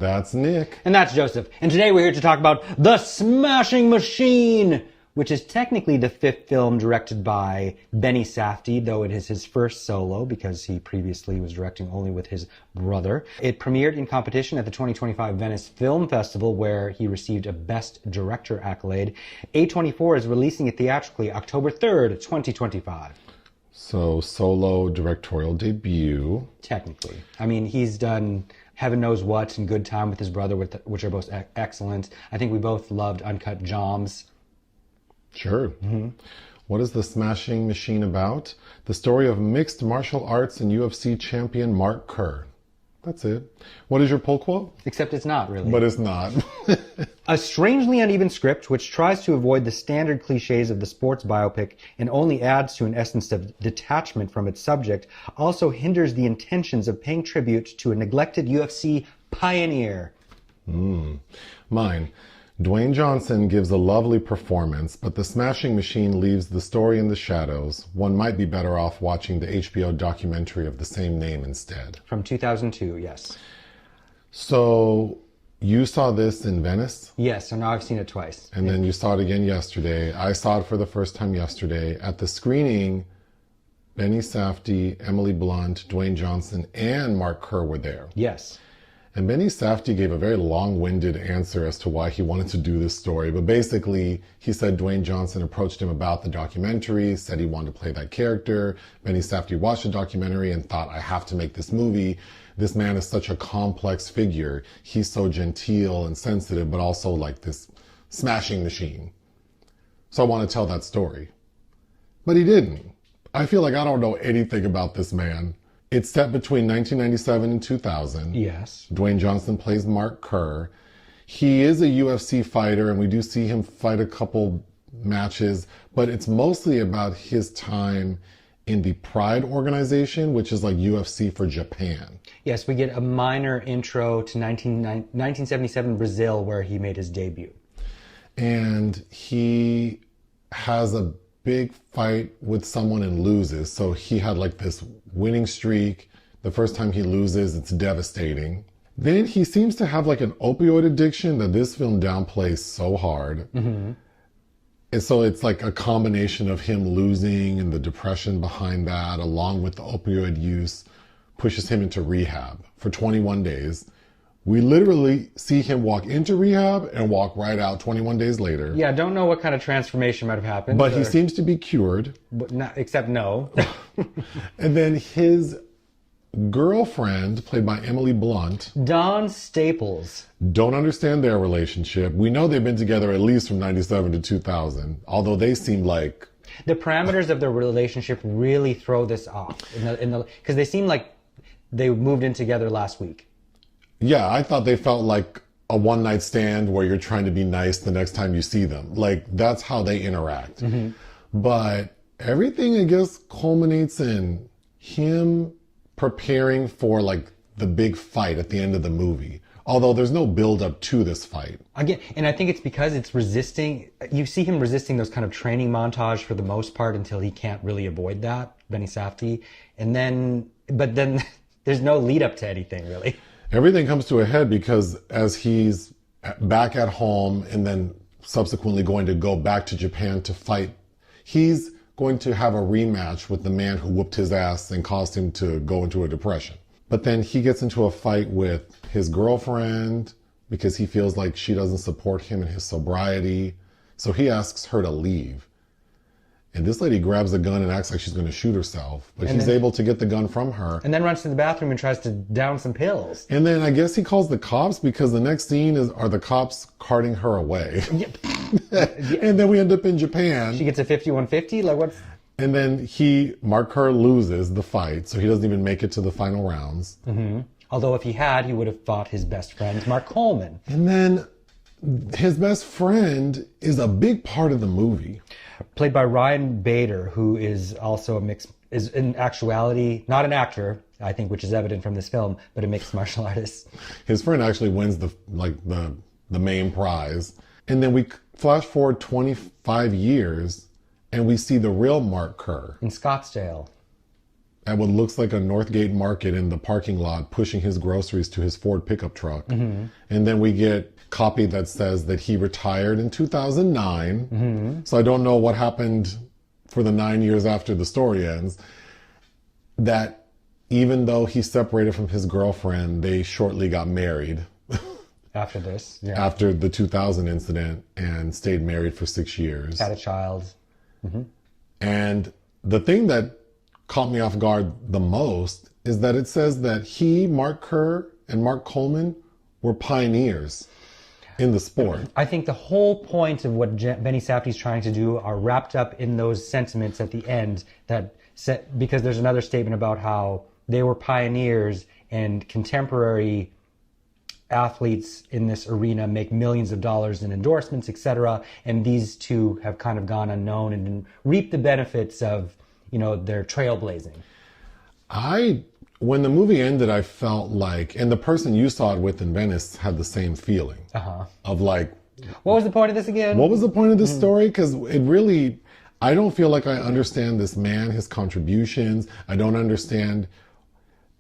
That's Nick. And that's Joseph. And today we're here to talk about The Smashing Machine, which is technically the fifth film directed by Benny Safdie, though it is his first solo because he previously was directing only with his brother. It premiered in competition at the 2025 Venice Film Festival, where he received a Best Director accolade. A24 is releasing it theatrically October 3rd, 2025. So, solo directorial debut. Technically. I mean, he's done Heaven Knows What and Good Time with his brother, which are both excellent. I think we both loved Uncut Gems. Sure. Mm-hmm. What is The Smashing Machine about? The story of mixed martial arts and UFC champion Mark Kerr. That's it. What is your pull quote? Except it's not, really. But it's not. A strangely uneven script which tries to avoid the standard cliches of the sports biopic and only adds to an essence of detachment from its subject also hinders the intentions of paying tribute to a neglected UFC pioneer. Mine. Dwayne Johnson gives a lovely performance, but The Smashing Machine leaves the story in the shadows. One might be better off watching the HBO documentary of the same name instead. From 2002, yes. So, you saw this in Venice? Yes, so now I've seen it twice. And then you saw it again yesterday. I saw it for the first time yesterday. At the screening, Benny Safdie, Emily Blunt, Dwayne Johnson, and Mark Kerr were there. Yes. And Benny Safdie gave a very long-winded answer as to why he wanted to do this story. But basically, he said Dwayne Johnson approached him about the documentary, said he wanted to play that character. Benny Safdie watched the documentary and thought, I have to make this movie. This man is such a complex figure. He's so genteel and sensitive, but also like this smashing machine. So I want to tell that story. But he didn't. I feel like I don't know anything about this man. It's set between 1997 and 2000. Yes. Dwayne Johnson plays Mark Kerr. He is a UFC fighter, and we do see him fight a couple matches, but it's mostly about his time in the Pride organization, which is like UFC for Japan. Yes, we get a minor intro to 1977 Brazil, where he made his debut. And he has a big fight with someone and loses. So he had like this winning streak. The first time he loses, it's devastating. Then he seems to have like an opioid addiction that this film downplays so hard. Mm-hmm. And so it's like a combination of him losing and the depression behind that, along with the opioid use, pushes him into rehab for 21 days. We literally see him walk into rehab and walk right out 21 days later. Yeah, don't know what kind of transformation might have happened. But he seems to be cured. But not, except no. And then his girlfriend, played by Emily Blunt. Dawn Staples. Don't understand their relationship. We know they've been together at least from 97 to 2000, although they seem like... The parameters of their relationship really throw this off. Because they seem like they moved in together last week. Yeah, I thought they felt like a one-night stand where you're trying to be nice the next time you see them. Like, that's how they interact. Mm-hmm. But everything, I guess, culminates in him preparing for, like, the big fight at the end of the movie. Although there's no build-up to this fight. Again, and I think it's because it's resisting... You see him resisting those kind of training montage for the most part until he can't really avoid that, Benny Safdie. But then there's no lead-up to anything, really. Everything comes to a head because as he's back at home and then subsequently going to go back to Japan to fight, he's going to have a rematch with the man who whooped his ass and caused him to go into a depression. But then he gets into a fight with his girlfriend because he feels like she doesn't support him in his sobriety. So he asks her to leave. And this lady grabs a gun and acts like she's going to shoot herself. But he's able to get the gun from her. And then runs to the bathroom and tries to down some pills. And then I guess he calls the cops because the next scene are the cops carting her away. Yep. And then we end up in Japan. She gets a 5150? Like what's... And then Mark Kerr loses the fight, so he doesn't even make it to the final rounds. Mm-hmm. Although if he had, he would have fought his best friend, Mark Coleman. And then his best friend is a big part of the movie. Played by Ryan Bader, who is also is in actuality not an actor, I think, which is evident from this film, but a mixed martial artist. His friend actually wins the main prize. And then we flash forward 25 years and we see the real Mark Kerr. In Scottsdale. at what looks like a Northgate market in the parking lot, pushing his groceries to his Ford pickup truck. And then we get copy that says that he retired in 2009. So I don't know what happened for the 9 years after the story ends. That even though he separated from his girlfriend, they shortly got married. After this, yeah. After the 2000 incident, and stayed married for 6 years. Had a child. And the thing that caught me off guard the most is that it says that he, Mark Kerr, and Mark Coleman were pioneers in the sport. I think the whole point of what Benny Safdie's trying to do are wrapped up in those sentiments at the end, because there's another statement about how they were pioneers and contemporary athletes in this arena make millions of dollars in endorsements, etc. And these two have kind of gone unknown and reaped the benefits of, their trailblazing. When the movie ended, I felt like, and the person you saw it with in Venice had the same feeling of like, what was the point of this again? What was the point of this story? Because it really, I don't feel like I understand this man, his contributions. I don't understand.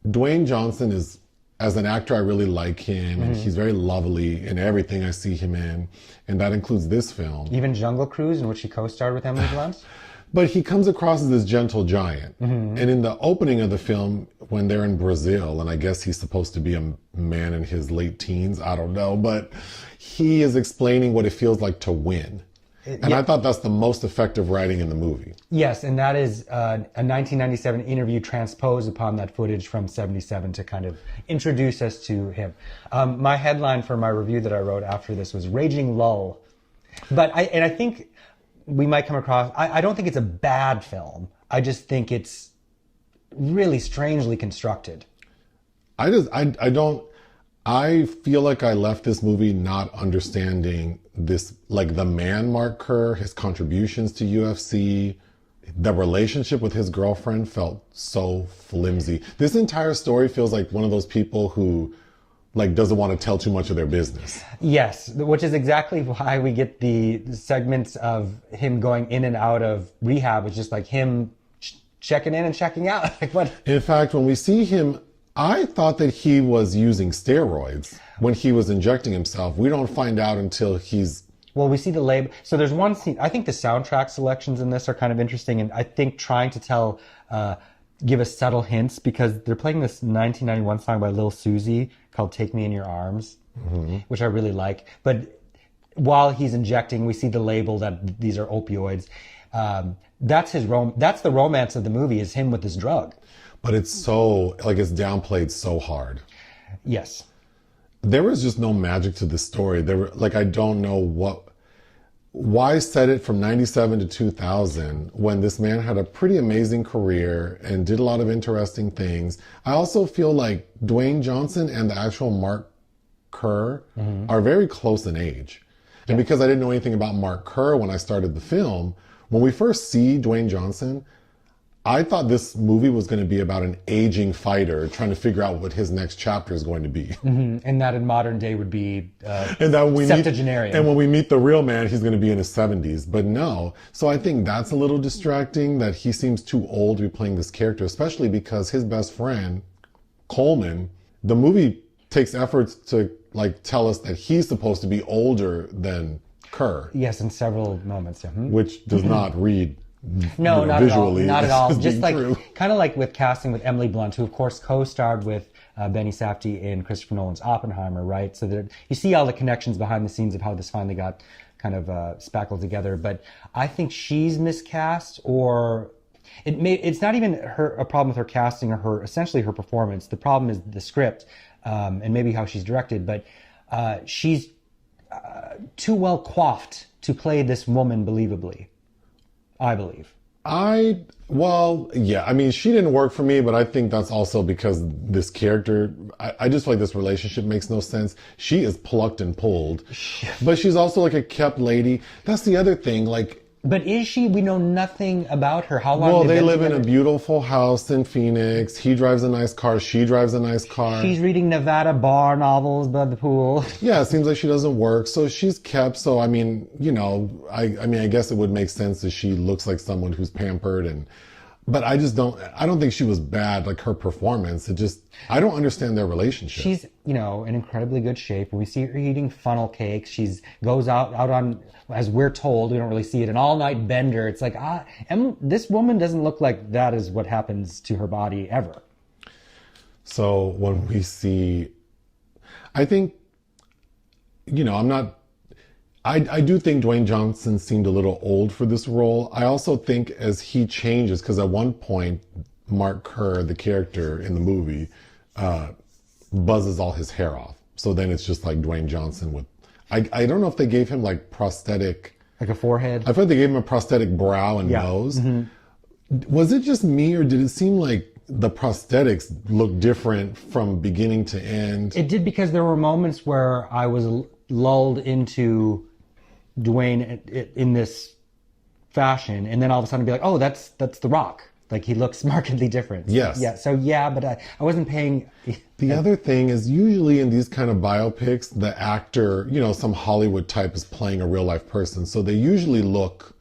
Dwayne Johnson is, as an actor, I really like him, and he's very lovely in everything I see him in, and that includes this film. Even Jungle Cruise, in which he co-starred with Emily Blunt? But he comes across as this gentle giant. And in the opening of the film, when they're in Brazil, and I guess he's supposed to be a man in his late teens, I don't know, but he is explaining what it feels like to win. And I thought that's the most effective writing in the movie. Yes, and that is a 1997 interview transposed upon that footage from 77 to kind of introduce us to him. My headline for my review that I wrote after this was Raging Lull. But I think we might come across, I don't think it's a bad film. I just think it's really strangely constructed. I feel like I left this movie not understanding this, like the man Mark Kerr, his contributions to UFC, the relationship with his girlfriend felt so flimsy. This entire story feels like one of those people who like doesn't want to tell too much of their business. Yes, which is exactly why we get the segments of him going in and out of rehab. It's just like him checking in and checking out. Like what? In fact, when we see him, I thought that he was using steroids when he was injecting himself. We don't find out until he's... Well, we see the label. So there's one scene. I think the soundtrack selections in this are kind of interesting. And I think trying to give us subtle hints, because they're playing this 1991 song by Lil Suzy called Take Me in Your Arms, which I really like. But while he's injecting, we see the label that these are opioids. That's the romance of the movie, is him with this drug. But it's so, like, it's downplayed so hard. Yes. There was just no magic to this story. I don't know why set it from 97 to 2000 when this man had a pretty amazing career and did a lot of interesting things. I also feel like Dwayne Johnson and the actual Mark Kerr are very close in age. And because I didn't know anything about Mark Kerr when I started the film, when we first see Dwayne Johnson, I thought this movie was going to be about an aging fighter trying to figure out what his next chapter is going to be. And that in modern day would be septuagenarian. And when we meet the real man, he's going to be in his 70s. But no. So I think that's a little distracting, that he seems too old to be playing this character, especially because his best friend, Coleman, the movie takes efforts to tell us that he's supposed to be older than Kerr. Yes, in several moments. Which does not read... No, not visually, at all. Not at all. Just kind of like with casting with Emily Blunt, who of course co-starred with Benny Safdie in Christopher Nolan's Oppenheimer, right? So you see all the connections behind the scenes of how this finally got kind of spackled together. But I think she's miscast, or it's not even a problem with her casting or essentially her performance. The problem is the script and maybe how she's directed. But she's too well coiffed to play this woman believably, I believe. I mean, she didn't work for me, but I think that's also because this character, I just feel like this relationship makes no sense. She is plucked and pulled, but she's also like a kept lady. That's the other thing, But is she? We know nothing about her. How long? Well, they live in a beautiful house in Phoenix. He drives a nice car. She drives a nice car. She's reading Nevada bar novels by the pool. Yeah, it seems like she doesn't work. So she's kept. So, I mean, I guess it would make sense that she looks like someone who's pampered. But I don't think she was bad, like her performance. I don't understand their relationship. She's, in incredibly good shape. We see her eating funnel cakes. Goes out on, as we're told, we don't really see it, an all-night bender. It's like, this woman doesn't look like that is what happens to her body ever. So when we see, I think, I do think Dwayne Johnson seemed a little old for this role. I also think as he changes, because at one point, Mark Kerr, the character in the movie, buzzes all his hair off. So then it's just like Dwayne Johnson with, I don't know if they gave him like prosthetic. Like a forehead? I thought they gave him a prosthetic brow and nose. Mm-hmm. Was it just me, or did it seem like the prosthetics looked different from beginning to end? It did, because there were moments where I was lulled into Dwayne in this fashion, and then all of a sudden be like, oh, that's The Rock. Like, he looks markedly different. Yes. Yeah. So yeah, but I wasn't paying. The other thing is, usually in these kind of biopics, the actor, some Hollywood type is playing a real life person. So they usually look,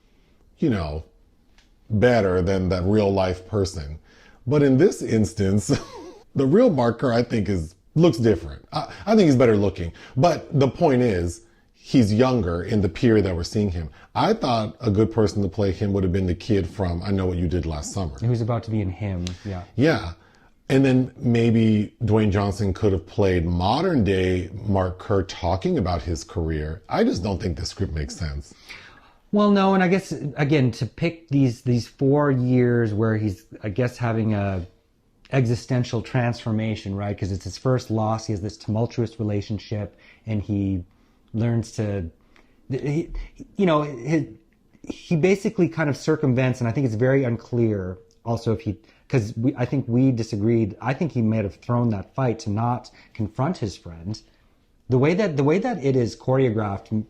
better than that real life person. But in this instance, the real Mark Kerr, I think, looks different. I think he's better looking. But the point is, he's younger in the period that we're seeing him. I thought a good person to play him would have been the kid from I Know What You Did Last Summer. Who's about to be in Him, yeah. Yeah. And then maybe Dwayne Johnson could have played modern day Mark Kerr talking about his career. I just don't think the script makes sense. Well, no, and I guess, again, to pick these 4 years where he's, I guess, having a existential transformation, right? Because it's his first loss. He has this tumultuous relationship, and he learns to, he basically kind of circumvents, and I think it's very unclear also because I think we disagreed. I think he might have thrown that fight to not confront his friend. The way that it is choreographed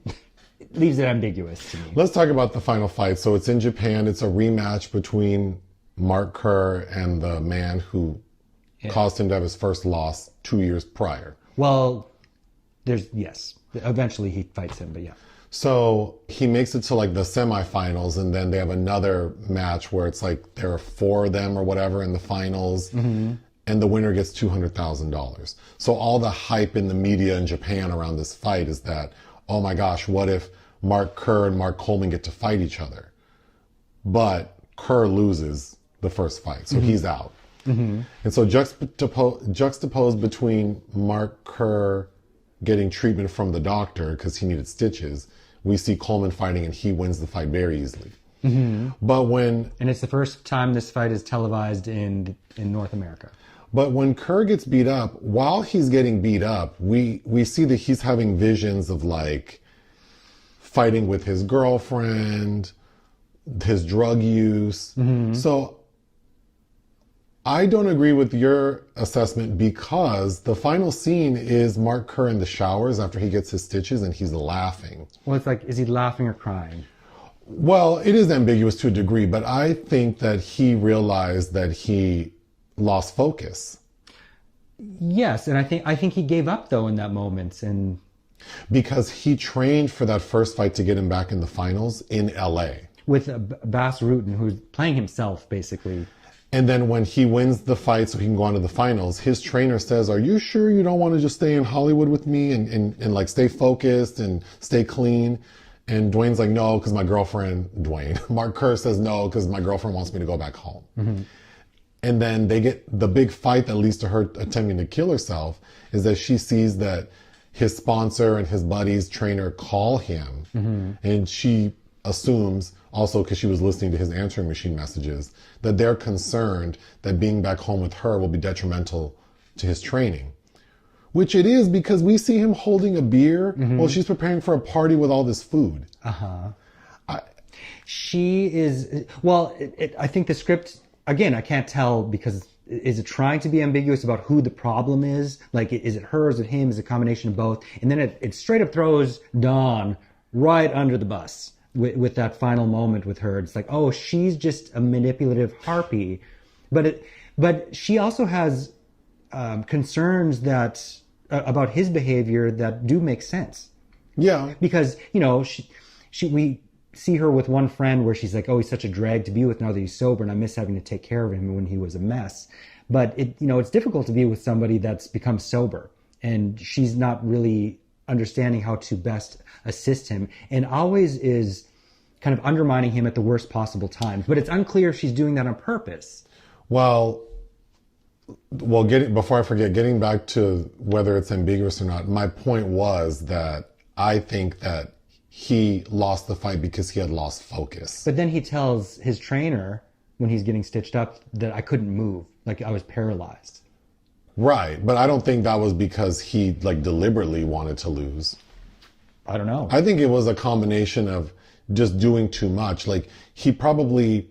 leaves it ambiguous to me. Let's talk about the final fight. So it's in Japan. It's a rematch between Mark Kerr and the man who caused him to have his first loss 2 years prior. Well, eventually he fights him, but yeah. So he makes it to like the semifinals, and then they have another match where it's like there are 4 of them or whatever in the finals, and the winner gets $200,000. So all the hype in the media in Japan around this fight is that, oh my gosh, what if Mark Kerr and Mark Coleman get to fight each other? But Kerr loses the first fight, so he's out. Mm-hmm. And so juxtaposed between Mark Kerr getting treatment from the doctor because he needed stitches, we see Coleman fighting, and he wins the fight very easily. Mm-hmm. And it's the first time this fight is televised in North America. But when Kerr gets beat up, while he's getting beat up, we see that he's having visions of like fighting with his girlfriend, his drug use. Mm-hmm. So I don't agree with your assessment, because the final scene is Mark Kerr in the showers after he gets his stitches, and he's laughing. Well, it's like, is he laughing or crying? Well, it is ambiguous to a degree, but I think that he realized that he lost focus. Yes, and I think he gave up though in that moment, and because he trained for that first fight to get him back in the finals in LA with Bas Rutten, who's playing himself basically. And then when he wins the fight so he can go on to the finals, his trainer says, are you sure you don't want to just stay in Hollywood with me and like stay focused and stay clean? And Dwayne's like, no, because my girlfriend, Mark Kerr says no, because my girlfriend wants me to go back home. Mm-hmm. And then they get the big fight that leads to her attempting to kill herself, is that she sees that his sponsor and his buddy's trainer call him. Mm-hmm. And she assumes, also because she was listening to his answering machine messages, that they're concerned that being back home with her will be detrimental to his training. Which it is, because we see him holding a beer while she's preparing for a party with all this food. Uh-huh. She is, well, I think the script, again, I can't tell, because is it trying to be ambiguous about who the problem is? Like, is it her, is it him, is it a combination of both? And then it straight up throws Dawn right under the bus with that final moment with her. It's like, oh, she's just a manipulative harpy. But she also has concerns that about his behavior that do make sense. Yeah. Because, we see her with one friend where she's like, oh, he's such a drag to be with now that he's sober, and I miss having to take care of him when he was a mess. But it's difficult to be with somebody that's become sober, and she's not really understanding how to best assist him, and always is kind of undermining him at the worst possible times. But it's unclear if she's doing that on purpose. Well, before I forget, getting back to whether it's ambiguous or not, my point was that I think that he lost the fight because he had lost focus. But then he tells his trainer when he's getting stitched up that I couldn't move, like I was paralyzed. Right, but I don't think that was because he like deliberately wanted to lose. I don't know. I think it was a combination of just doing too much. Like he probably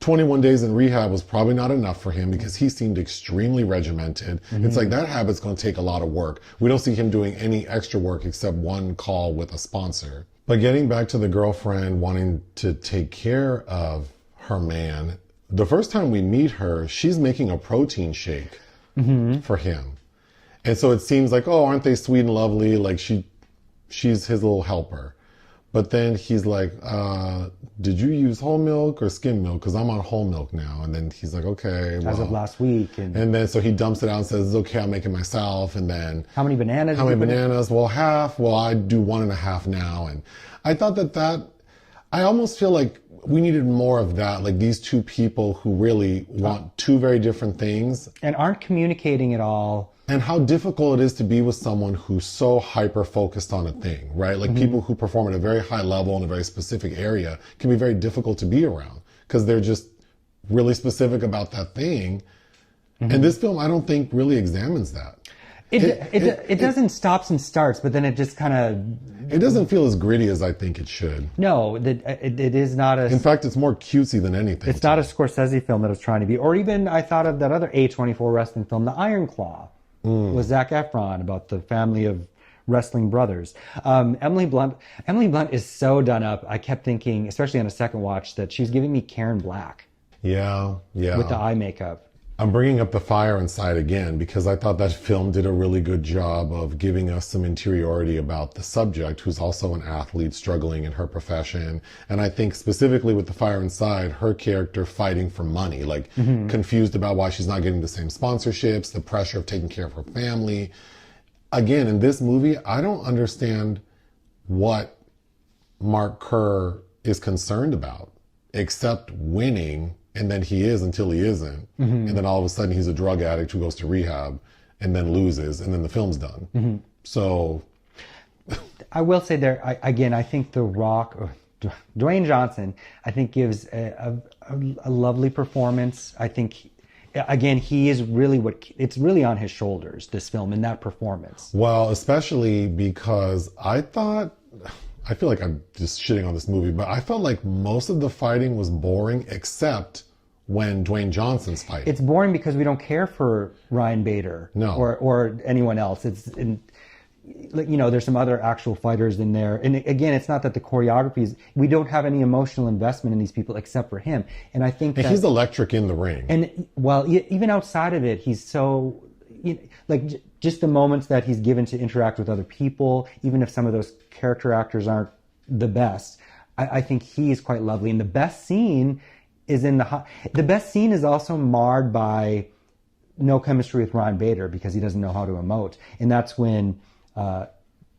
21 days in rehab was probably not enough for him because he seemed extremely regimented. Mm-hmm. It's like that habit's going to take a lot of work. We don't see him doing any extra work except one call with a sponsor. But getting back to the girlfriend wanting to take care of her man, the first time we meet her, she's making a protein shake for him. And so it seems like, oh, aren't they sweet and lovely? Like she's his little helper. But then he's like, did you use whole milk or skim milk? Because I'm on whole milk now. And then he's like, okay. As of last week. And then so he dumps it out and says, it's okay, I'll make it myself. And then... How many bananas? Well, half. Well, I do 1.5 now. And I thought that I almost feel like we needed more of that. Like these two people who really want two very different things. And aren't communicating at all. And how difficult it is to be with someone who's so hyper-focused on a thing, right? Like people who perform at a very high level in a very specific area can be very difficult to be around because they're just really specific about that thing. And this film, I don't think, really examines that. It doesn't stops and starts, but then it just kind of... It doesn't feel as gritty as I think it should. No, it is not a... In fact, it's more cutesy than anything. It's not a Scorsese film that it's trying to be. Or even, I thought of that other A24 wrestling film, The Iron Claw. With Zac Efron about the family of wrestling brothers. Emily Blunt is so done up. I kept thinking, especially on a second watch, that she was giving me Karen Black. Yeah. With the eye makeup. I'm bringing up The Fire Inside again because I thought that film did a really good job of giving us some interiority about the subject, who's also an athlete struggling in her profession. And I think specifically with The Fire Inside, her character fighting for money, like confused about why she's not getting the same sponsorships, the pressure of taking care of her family. Again, in this movie, I don't understand what Mark Kerr is concerned about, except winning. And then he is until he isn't. And then all of a sudden he's a drug addict who goes to rehab and then loses and then the film's done. So. I will say I think The Rock, Dwayne Johnson, I think gives a lovely performance. I think, again, he is really it's really on his shoulders, this film, in that performance. Well, especially because I feel like I'm just shitting on this movie, but I felt like most of the fighting was boring except when Dwayne Johnson's fighting. It's boring because we don't care for Ryan Bader or anyone else. There's some other actual fighters in there. And again, it's not that the choreography we don't have any emotional investment in these people except for him. And I think he's electric in the ring. And well, even outside of it, he's so, just the moments that he's given to interact with other people, even if some of those character actors aren't the best, I think he is quite lovely. And the best scene is the best scene is also marred by no chemistry with Ryan Bader because he doesn't know how to emote. And that's when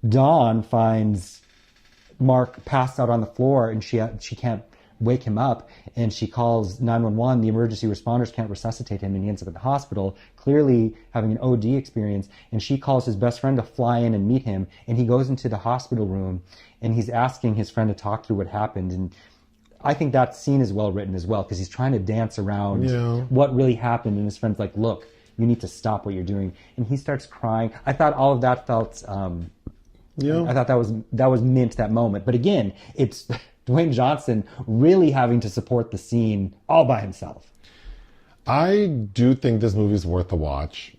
Dawn finds Mark passed out on the floor and she can't wake him up, and she calls 911. The emergency responders can't resuscitate him, and he ends up in the hospital, clearly having an OD experience. And she calls his best friend to fly in and meet him, and he goes into the hospital room, and he's asking his friend to talk through what happened. And I think that scene is well written as well, because he's trying to dance around what really happened, and his friend's like, look, you need to stop what you're doing. And he starts crying. I thought all of that felt... I thought that was mint, that moment. But again, it's Dwayne Johnson really having to support the scene all by himself. I do think this movie's worth a watch.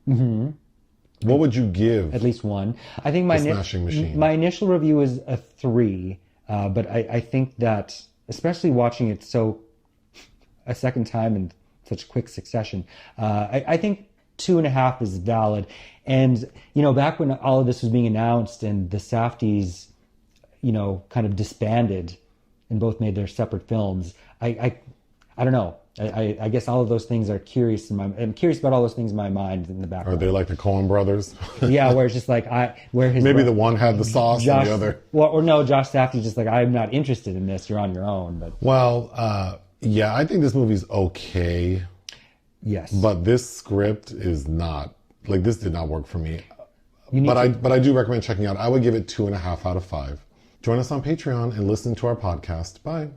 What would you give? At least one. I think my initial review is a 3, but I think that, especially watching it a second time in such quick succession, I think 2.5 is valid. And, back when all of this was being announced and the Safdies, kind of disbanded, and both made their separate films. I don't know. I guess all of those things are curious. I'm curious about all those things in my mind in the background. Are they like the Coen brothers? Yeah, where it's just like Maybe the one had the sauce and the other. Or no, Josh Safdie's just like, I'm not interested in this. You're on your own. But yeah, I think this movie's okay. Yes, but this script is not like this did not work for me. But I do recommend checking out. I would give it 2.5 out of 5. Join us on Patreon and listen to our podcast. Bye.